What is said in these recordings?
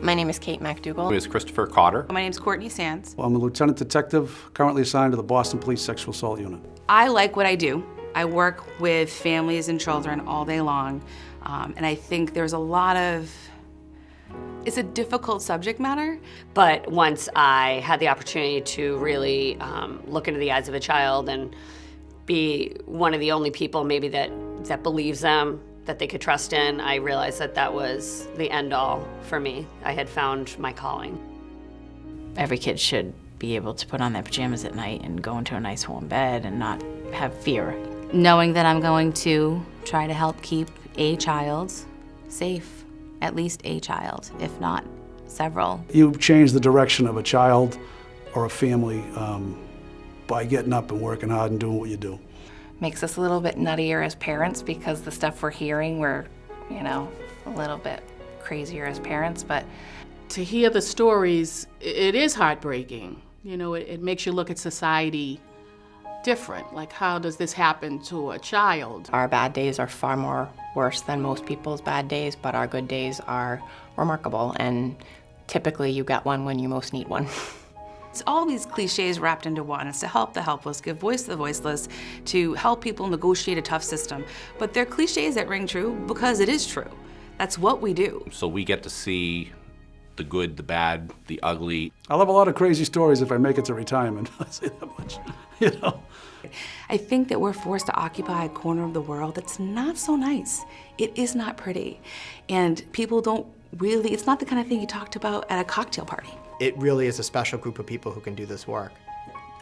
My name is Kate My MacDougall. name is Christopher Cotter. My name is Courtney Sands. Well, I'm a lieutenant detective currently assigned to the Boston Police Sexual Assault Unit. I like what I do. I work with families and children all day long, and I think there's a lot of, it's a difficult subject matter. But once I had the opportunity to really look into the eyes of a child and be one of the only people maybe that believes them, that they could trust in, I realized that that was the end all for me. I had found my calling. Every kid should be able to put on their pajamas at night and go into a nice warm bed and not have fear. Knowing that I'm going to try to help keep a child safe, at least a child, if not several. You change the direction of a child or a family by getting up and working hard and doing what you do. Makes us a little bit nuttier as parents because the stuff we're hearing, we're, a little bit crazier as parents, but to hear the stories, it is heartbreaking. It makes you look at society different. Like, how does this happen to a child? Our bad days are far more worse than most people's bad days, but our good days are remarkable, and typically you get one when you most need one. It's all these cliches wrapped into one. It's to help the helpless, give voice to the voiceless, to help people negotiate a tough system. But they're cliches that ring true because it is true. That's what we do. So we get to see the good, the bad, the ugly. I'll have a lot of crazy stories if I make it to retirement. I say that much, I think that we're forced to occupy a corner of the world that's not so nice. It is not pretty. And people don't really, it's not the kind of thing you talked about at a cocktail party. It really is a special group of people who can do this work.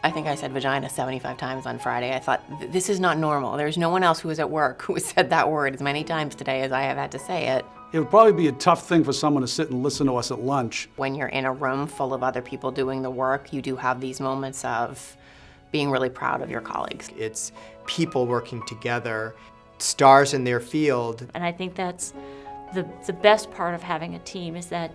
I think I said vagina 75 times on Friday. I thought, this is not normal. There's no one else who was at work who has said that word as many times today as I have had to say it. It would probably be a tough thing for someone to sit and listen to us at lunch. When you're in a room full of other people doing the work, you do have these moments of being really proud of your colleagues. It's people working together, stars in their field. And I think that's the best part of having a team is that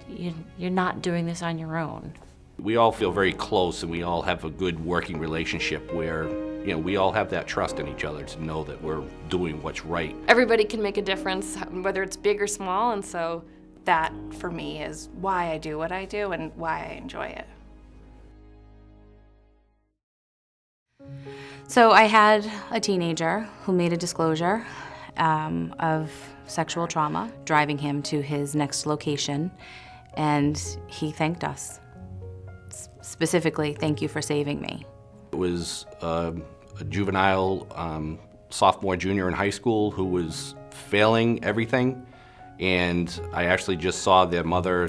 you're not doing this on your own. We all feel very close and we all have a good working relationship where, we all have that trust in each other to know that we're doing what's right. everybody can make a difference, whether it's big or small, and so that, for me, is why I do what I do and why I enjoy it. So I had a teenager who made a disclosure of sexual trauma, driving him to his next location, and he thanked us. Specifically, thank you for saving me. It was a juvenile sophomore, junior in high school who was failing everything, and I actually just saw their mother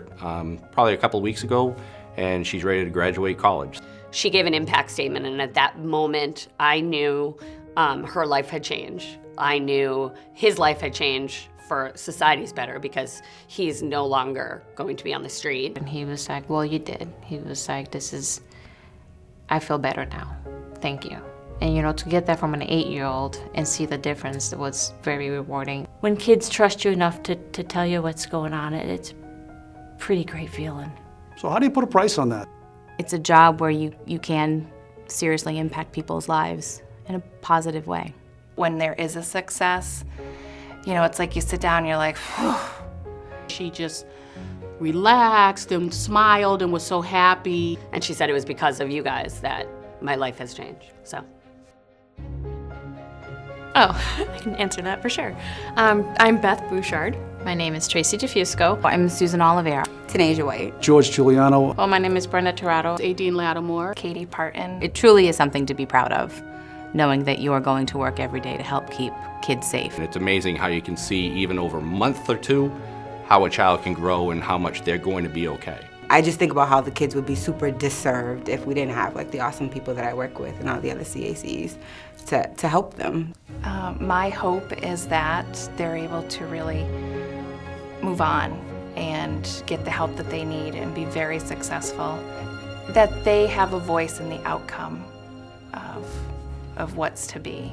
probably a couple of weeks ago, and she's ready to graduate college. She gave an impact statement, and at that moment, I knew her life had changed. I knew his life had changed for society's better because he's no longer going to be on the street. And he was like, well, you did. He was like, I feel better now. Thank you. And to get that from an 8-year-old and see the difference was very rewarding. When kids trust you enough to tell you what's going on, it's a pretty great feeling. So how do you put a price on that? It's a job where you can seriously impact people's lives in a positive way. When there is a success, it's like you sit down and you're like, whew. She just relaxed and smiled and was so happy. And she said it was because of you guys that my life has changed, so. Oh, I can answer that for sure. I'm Beth Bouchard. My name is Tracy DeFusco. I'm Susan Oliveira. Tanasia White. George Giuliano. Oh, my name is Brenda Torrado. Adine Lattimore. Katie Parton. It truly is something to be proud of, knowing that you are going to work every day to help keep kids safe. And it's amazing how you can see even over a month or two how a child can grow and how much they're going to be okay. I just think about how the kids would be super disserved if we didn't have the awesome people that I work with and all the other CACs to help them. My hope is that they're able to really move on and get the help that they need and be very successful, that they have a voice in the outcome of what's to be.